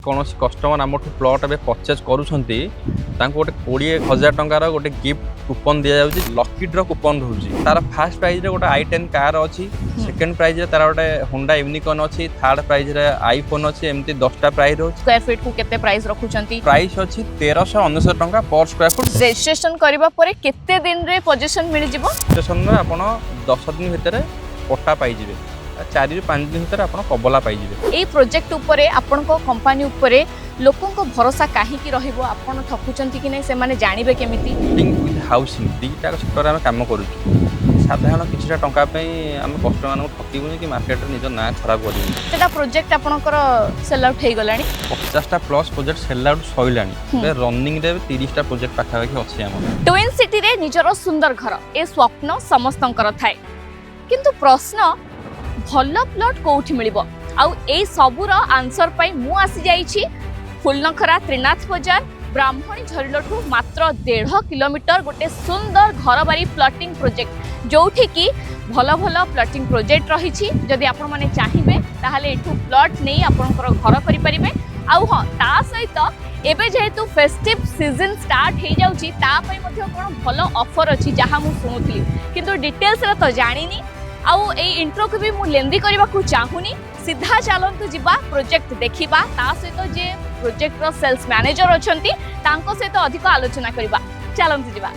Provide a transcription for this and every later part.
कौन कस्टमर आम प्लट ए परचेज करुँच गोटे 20,000 टंकार गोटे गिफ्ट कूपन दि जाऊँगी लकी ड्र कूपन रोचे तार फास्ट प्राइज रे गोटे i10 कार अच्छी सेकेंड प्राइज रे तार गोटे होंडा यूनिकॉर्न अच्छी थर्ड प्राइज रे आईफोन अच्छी एमती 10टा प्राइज रोचे स्क्वायर फीट को केते प्राइस रखुचंती प्राइस अच्छी 1399 टंका पर स्क्वायर फुट रजिस्ट्रेशन करबा परे केते दिन रे पोजीशन मिल जिवो स्टेशन रे आपण 10 दिन भितर पट्टा पाई जिवे 4 ରୁ 5 दिन भितर आपण कबला पाई जिवे एई प्रोजेक्ट उपरे आपण को कंपनी उपरे लोकों को भरोसा काहे की रहिबो आपण ठकुचंती कि नै से माने जानिबे केमिति बिल्डिंग विथ हाउसिंग दीटा सेक्टर में काम करूँ साधारण किछटा टंका पे हम कस्टमर मानक ठकिबुनी कि मार्केट रे निज ना खराब करिबुनी सेटा प्रोजेक्ट आपणकर सेल आउट हे गलानी 50टा प्लस प्रोजेक्ट सेल आउट सइलानी बे रनिंग रे 30टा प्रोजेक्ट पाखा पाखी अछि हमर ट्विन सिटी रे निजरो सुंदर घर ए स्वप्न समस्तंकर थाए किंतु प्रश्न भल प्लॉट कोठी मिलिबो आउ ए सबुर आंसर पाई मु आसी जाईछि फुलनखरा त्रिनाथ बाजार ब्राह्मणी झरिलठू मात्र 1.5 किलोमीटर गोटे सुंदर घरबारी प्लॉटिंग प्रोजेक्ट जोठी की भल भल प्लॉटिंग प्रोजेक्ट रही जदि आपण माने चाहिबे ताहाले एठू प्लॉट नै आपनकर घर करि परिबे आउ हां ता सहित एबे जेहेतु फेस्टिव सीजन स्टार्ट हे जाउची ता पई मध्ये कोन भल ऑफर अछि जहा मु सुनुथली किंतु डिटेल्स रे तो जानिनी आउ ए इंट्रो को भी मु लेंदी करबा को चाहुनी सीधा चलंतु जिबा प्रोजेक्ट देखिबा ता सहित जे प्रोजेक्ट रो सेल्स मैनेजर अछंती तांको सहित अधिक आलोचना करबा चलंतु जिबा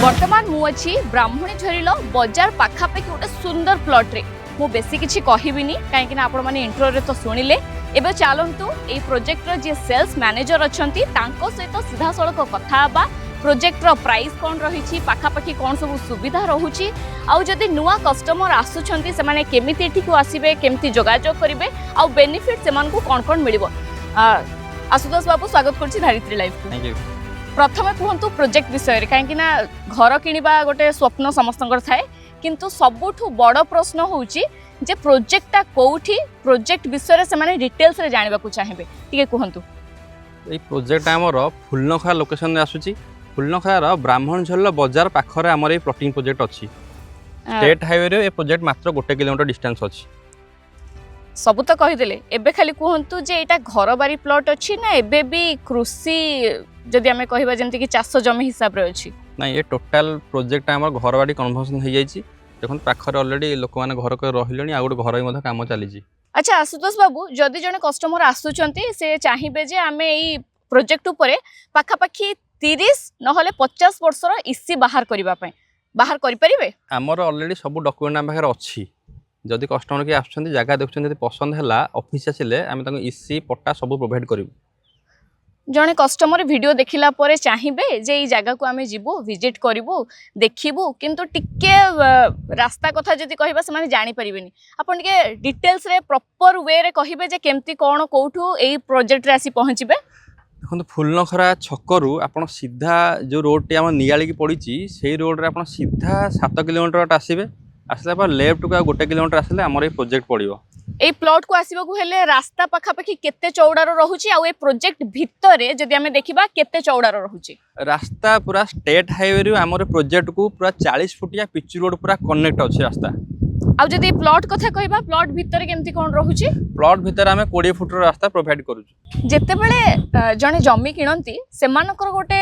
वर्तमान मु अच्छी ब्राह्मणी झरिल बाजार पाखापाखि गोटे सुंदर प्लॉट रे मु बेसी किछि कहिबिनी काहेकि ना आपण माने इंट्रो रे तो सुनिले एबे चलंतु ए प्रोजेक्ट रो जे सेल्स मैनेजर अछंती तांको सहित सीधा सड़क कथा बा प्रोजेक्ट रो प्राइस कोन रहिछि पाखापाखि कोन सब सुविधा रहुछि आउ जदि नुवा कस्टमर आसुछंती से माने केमिति एठी को आसीबे केमिति जोगाजोग करिवे आउ बेनिफिट सेमान को कोन कोन मिलिबो आशुतोष बाबू स्वागत करछि धारित्री लाइव को थैंक यू प्रथमे कहतु प्रोजेक्ट विषय कहीं घर किणवा गोटे स्वप्न समस्त थाए किंतु सबुठु बड़ प्रश्न होउची जे प्रोजेक्टटा कोठी प्रोजेक्ट विषय से माने डिटेल्स रे जानिबा को चाहिबे ठीक कहतु ए प्रोजेक्ट हमर फुलनखा लोकेशन रे आसुची फुलनखार ब्राह्मण झरल बाजार पाखरे हमर ए प्लॉटिंग प्रोजेक्ट अछि स्टेट हाईवे रे ए प्रोजेक्ट मात्र 1 किलोमीटर डिस्टेंस अछि सब तो कहिदेले एबे खाली कहतु जे एटा घर बारी प्लॉट अछि ना एबे भी कृषि जदि आमे कहिबा जेंति कि चाष जमी हिसाब रे अछि ना ये टोटल प्रोजेक्ट हमर घर बाडी कन्वर्जन हो जाईची देखन पाखरे ऑलरेडी लोक माने घर के रहिलनी आ गोटे घर मध्ये काम चलीची अच्छा आशुतोष बाबू जदि जने कस्टमर आसुचंती से चाहिबे जे आमे एई प्रोजेक्ट उपरे पाखापाखि 30 नहले 50 वर्षर इसी बाहर करिबा पय बाहर करि परिबे हमर ऑलरेडी सब डॉक्यूमेंट हम पाखरे अछि जदि कस्टमर के आछन जगह देखछन जदि पसंद हैला ऑफिस आसिले आमे ताको इसी पट्टा सब प्रोवाइड करिवु जने कस्टमर वीडियो देखिला परे चाहिबे जे ई जगह को आमे जिवो विजिट करिवो देखिवो किंतु टिके रास्ता कथा जदि कहिबा से माने जानि परिबेनी आपन के डिटेल्स रे प्रॉपर वे रे कहिबे जे केमती कोन कोठू एई प्रोजेक्ट रे आसी पहुंचबे देखो फुलनखरा छकरू आपन सीधा जो रोड टी हम नियाली की पड़ीची सेही रोड रे आपन सीधा 7 किलोमीटर आसीबे आसला पर लेफ्ट को 1 किलोमीटर आसले हमर ए प्रोजेक्ट पड़िबो ए प्लॉट को आसीबा को हेले रास्ता पाखापाखि केते चौड़ार रहुची आ ए प्रोजेक्ट भितरे जदि हमें देखिबा केते चौड़ार रहुची रास्ता पूरा स्टेट हाईवे रे हमर प्रोजेक्ट को पूरा 40 फुटिया पिच रोड पूरा कनेक्ट अछि रास्ता आ जदि प्लॉट कथा कहिबा प्लॉट भितरे केमती कोन रहुची प्लॉट भितर हमें 20 फुट रास्ता प्रोवाइड करू जेते बेले जने जमी किणंती सेमानकर गोटे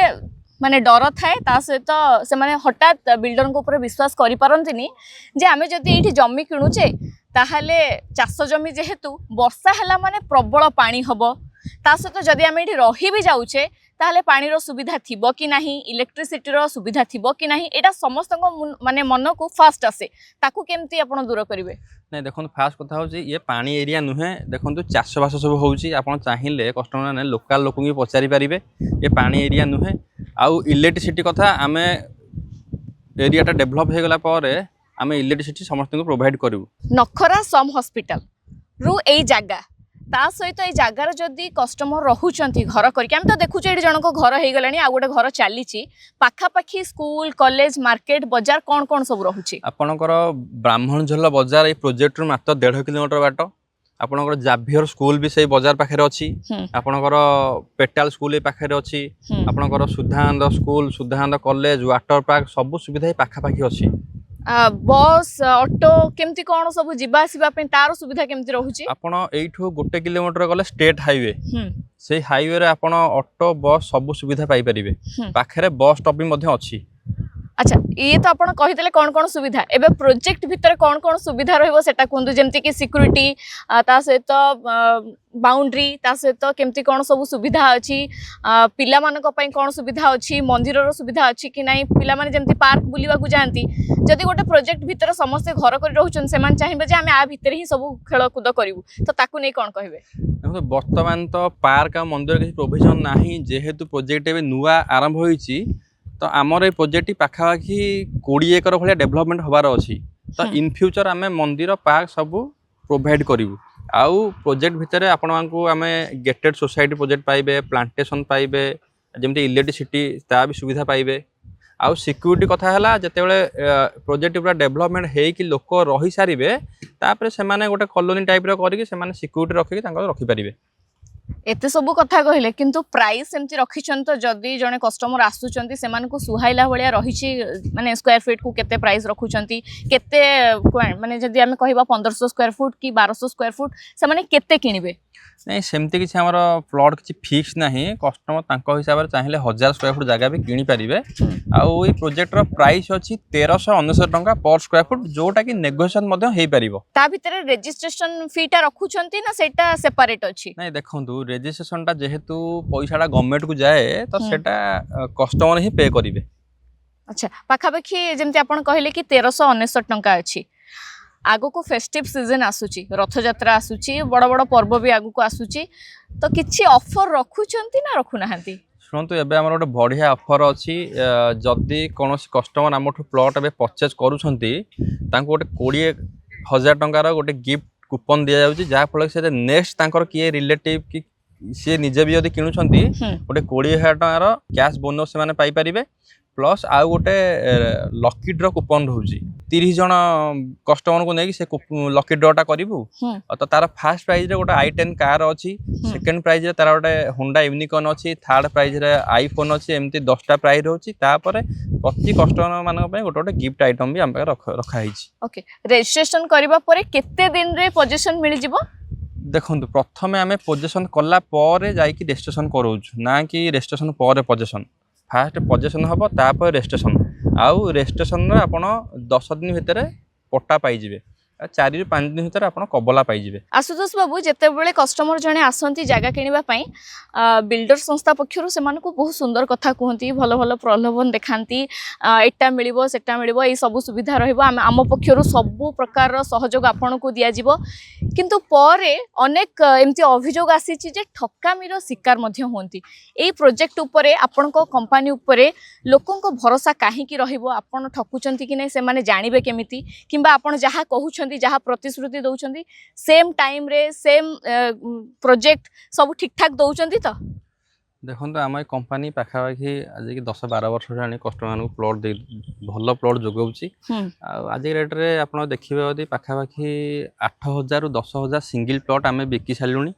माने डर थाए ता सहित से माने हठात बिल्डर को ऊपर विश्वास करि पारंतिनी जे आमे जदि एठी जमी किणुचे ताहाले चाष जमी जेहेतु वर्षा हैला माने प्रबल पानी हबो ता सहित जदि आमे एठी रही भी जाउचे ताहाले पानी रो सुविधा थिबो कि नाही इलेक्ट्रिसिटी रो सुविधा थिबो कि नाही एटा समस्त माने मन को फास्ट आसे ताकू केमती आपण दूर करिवे नहीं देखो फास्ट कथा हो ये पानी एरिया नुहे देखो चाष बास सब होउची आपण चाहिए कस्टमर ने लोकल लोक भी पचारि पारिबे ये पानी एरिया नुहे आउ इलेक्ट्रिसिटी कथा आमे एरियाटा डेभलप हो गला पारे आमे इलेक्ट्रिसिटी समस्त को प्रोवाइड करू नखरा सम हॉस्पिटल रु एई जागा ता सहित ए जगार जदि कस्टमर रहुचंती घर करके हम तो देखुचे एठी जनक घर हे गलानी आ गोटे घर चलीची पाखापाखी स्कूल कॉलेज मार्केट बाजार कौन कौन सब रहुची आपणकर ब्राह्मणझोल बजार ये प्रोजेक्ट रु मात्र 1.5 किलोमीटर बाट आपणकर जाभियर स्कूल भी सही बजार पाखे अच्छी आपणकर पेटाल स्कूल पाखे अच्छी आपणकर Sudhanand school Sudhanand college water park सब सुविधा पाखापाखी अच्छी बस ऑटो केमती कौन सब जीवा आसीबा पे तार सुविधा केमती रहुची आपण एठू 1 किलोमीटर गले स्टेट हाईवे से हाईवे रे आपण ऑटो बस सब सुविधा पाई परिबे पाखरे बस स्टॉप भी मध्ये अच्छी अच्छा ये तो आपण कहितले कौन कौन सुविधा एबे प्रोजेक्ट भीतर कौन कौन सुविधा रहइबो सेटा कोंदु जेमति कि सिक्युरिटी ता सहित बाउंड्री ता सहित केमती कौन सब सुविधा अछि पिला मानक पई कौन सुविधा अछि मंदिर रो सुविधा अछि कि नाही पिला माने जेमति पार्क बुलिवा को जानती जदि गोटे प्रोजेक्ट भीतर समस्त घर कर रहउछन सेमान चाहिबे जे हमें आ भीतर ही सब खेल कूद करिवु तो ताकू नै कोन कहबे वर्तमान तो पार्क आ मंदिर के प्रोविजन नाही जेहेतु प्रोजेक्ट एबे नुवा आरंभ होईची तो आमर ये प्रोजेक्ट पाखापाखि 20 एकर भाया डेभलपमेंट हबार अच्छी तो इन फ्यूचर आम मंदिर पार्क सब प्रोवाइड करूँ आउ प्रोजेक्ट भितर आपण आम गेटेड सोसाइटी प्रोजेक्ट पाइबे प्लांटेशन पाइबे जमती इलेक्ट्रिसिटी ता भी सुविधा पाइबे आउ सिक्यूरिटी कथा है जिते प्रोजेक्ट पूरा डेभलपमेंट होगी लोक रही सारे तापर से गोटे कॉलोनी टाइप करके सिक्यूरिटी रखिक रखिपारे एते सब कथा कहले किंतु प्राइस एमती रखिछन तो जदी जने कस्टमर आसुचंती सेमान को सुहाइला भलिया रहिछि माने स्क्वायर फीट को केते प्राइस रखुचंती केते माने जदी हमें कहबा 1500 स्क्वायर फुट की 1200 स्क्वायर फुट से माने केते किनिबे नहीं सेमती किसी हमर प्लॉट किसी फिक्स नहीं कस्टमर तांको हिसाब रे चाहिले 1000 स्क्वायर फुट जगह भी किनि परिबे आउ ई प्रोजेक्ट रो प्राइस अछि 1399 टंका पर स्क्वायर फुट जोटा कि नेगोशिएशन मध्ये हेई परिबो ता भितरे रजिस्ट्रेशन फीटा रखुचंती ना सेटा सेपरेट अछि नहीं देखंतु रजिस्ट्रेशन टा जेहेतु पैसाटा गवर्नमेंट को जाए तो सेटा कस्टमर ही पे करिवे अच्छा पाखापाखि जेमती आपण कहले कि 1399 टंका अछि आगो को फेस्टिव सीजन आसुची रथ यात्रा आसुची बड़ बड़ पर्व भी आगो को आसुची तो किछि ऑफर रखुचंती ना रखु नाहंती शुणु एबे हमर गोटे बढ़िया ऑफर अछि जदी कोनोसी कस्टमर हमठु प्लॉट एबे परचेज करूछंती तांको गोटे 20,000 टंकार गोटे गिफ्ट कूपन दिया जाउची जा फल से नेक्स्ट तांकर किए रिलेटिव की सी निजे भी यदि किणुछंती गोटे 20,000 टंकार कैश बोनस से माने पाई परिबे प्लस आउ गोटे लकी ड्र कूपन रोची 30 जन कस्टमर को नहीं से लकी ड्रटा करू तो तार फास्ट प्राइज रे गोटे i10 कार अच्छी सेकेंड प्राइज रे तार गोटे होंडा यूनिकॉर्न अच्छी थर्ड प्राइज रे आईफोन अच्छी एमती 10टा प्राइज रोची तापर प्रति कस्टमर मानक पय गोटे गोटे गिफ्ट आइटम भी हम रखा हिची ओके रजिस्ट्रेशन करबा परे केते दिन रे पोजीशन मिल जिवो देखंतु प्रथमे आमे पोजीशन कला परे जाई कि रजिस्ट्रेशन करूछ ना कि रजिस्ट्रेशन परे पोजीशन फास्ट पोजीशन हम तापर रजिस्ट्रेशन आउ रजिस्ट्रेशन रे आपण 10 दिन भितर पट्टा पाई जिवे 4 ରୁ 5 दिन भितर आपण कबला पाई जिवे आशुतोष बाबू जेते बेले कस्टमर जने आसंती जागा किनिबा पई बिल्डर संस्था पक्षरु सेमान को बहुत सुंदर कथा कहंती भलो भलो प्रलोभन देखांती एटा मिलिबो सेटा मिलिबो ए सब सुविधा रहइबो आम पक्षरु सब प्रकार रो सहयोग आपण को दिया जिवो किंतु परे अनेक एमती अभियोग आसीची जे ठकामीर शिकार मध्ये होंती ए प्रोजेक्ट उपरे आपण को कंपनी उपरे लोकन को भरोसा काहे की रहइबो आपण ठकुचंती कि नै से माने जानिबे केमिति किबा आपण जहा कहउछंती जहाँ प्रतिश्रुति दौरान सेम टाइम रे सेम प्रोजेक्ट सब ठीक ठाक दौरान तो देखो आम कंपनी पाखापाखि आज की 10-12 वर्ष कस्टमर को प्लॉट दे भल प्लॉट जोगाऊँगी आज रेट रे आप देखिए यदि पाखापाखि 8,000 ରୁ 10,000 सिंगल प्लॉट आम बिकी सारूनी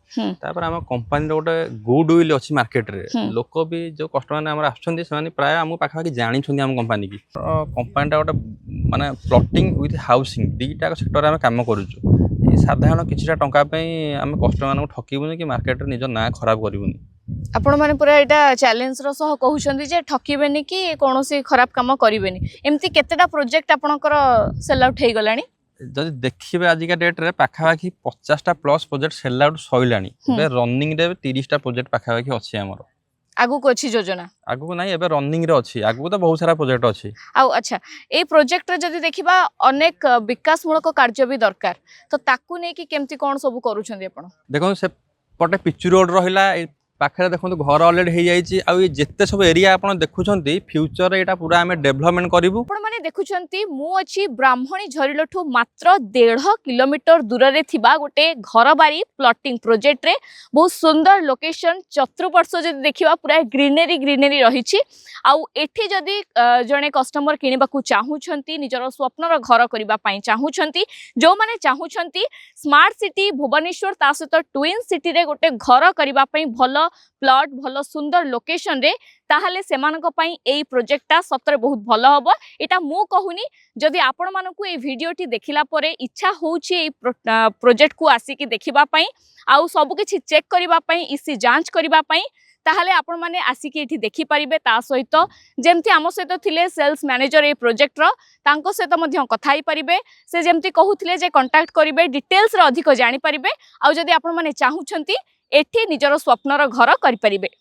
आम कंपनी गोटे गुड विल अच्छी मार्केट रे लोक भी जो कस्टमर आसुँच प्राय आम पाखापाखि जानी आम कंपनी की कंपनीटा गोटे माने प्लॉटिंग विथ हाउसिंग दुईटा सेक्टर आम कम करुचु साधारण किसी टंका आम कस्टमर को ठकबूनी कि मार्केट रे निज ना खराब करूनी आपण माने पूरा एटा चैलेंज रो सह कहउछंती जे ठकीबेनी कि कोनोसी खराब काम करिवेनी एमती केतेटा प्रोजेक्ट आपणकर सेल आउट हे गलानी जदि देखिबे आज का डेट रे पाखापाखि 50टा प्लस प्रोजेक्ट सेल आउट सइलानी बे रनिंग रे 30टा प्रोजेक्ट पाखापाखि अछि हमर आगु को अछि योजना आगु को नाही एबे रनिंग रे अछि आगु तो बहुत सारा प्रोजेक्ट अछि आ अच्छा ए प्रोजेक्ट रे जदि देखिबा अनेक विकासमूलक कार्य भी दरकार तो ताकू नै कि केमती कोन सब करूछंती आपण देखो से पटे पिचु रोड रहिला पाखे देखो घर अलरेडी हो जाइए आ जिते सब एरिया आप देखुं फ्यूचर यहाँ पूरा आम डेभलपमेंट करूँ। आपण माने देखुछंती मु अछि ब्राह्मणी झरिलठू मात्र 1.5 किलोमीटर दूर रे थिबा गोटे घरबारी प्लॉटिंग प्रोजेक्ट रे बहुत सुंदर लोकेशन चतुर्पार्श्व जदि देखिबा पूरा ग्रीनरी ग्रीनरी रहिछि। आउ एठी जदि जणे कस्टमर किनिबा को चाहुछंती निजर स्वप्नर घर करिबा पई चाहुछंती जो माने चाहुछंती स्मार्ट सिटी भुवनेश्वर ता सहित ट्विन सिटी रे गोटे घर करिबा पई भलो प्लॉट भलो सुंदर लोकेशन रे ताहले सेमानक पई एई प्रोजेक्टटा सତରେ बहुत भलो हबो। एटा मु कहूनी जदि आपण मानकू ए भिडियोटी देखिला परे इच्छा होउची ए प्रोजेक्ट को आसी कि देखिबा पई आउ सब किछि चेक करिबा पई इसी जांच करिबा पई ताहले आपण माने आसी कि एठी देखि परिबे। ता सहित जेमति आम सहित थिले सेल्स मैनेजर ए प्रोजेक्ट रो तांको सहित मध्य कथा ही परिबे से जेमति कहूथिले जे कांटेक्ट करिबे डिटेल्स रो अधिक जानि परिबे। आउ जदि आपण माने चाहुछंती एठी निजर स्वप्नर घर करि परिबे।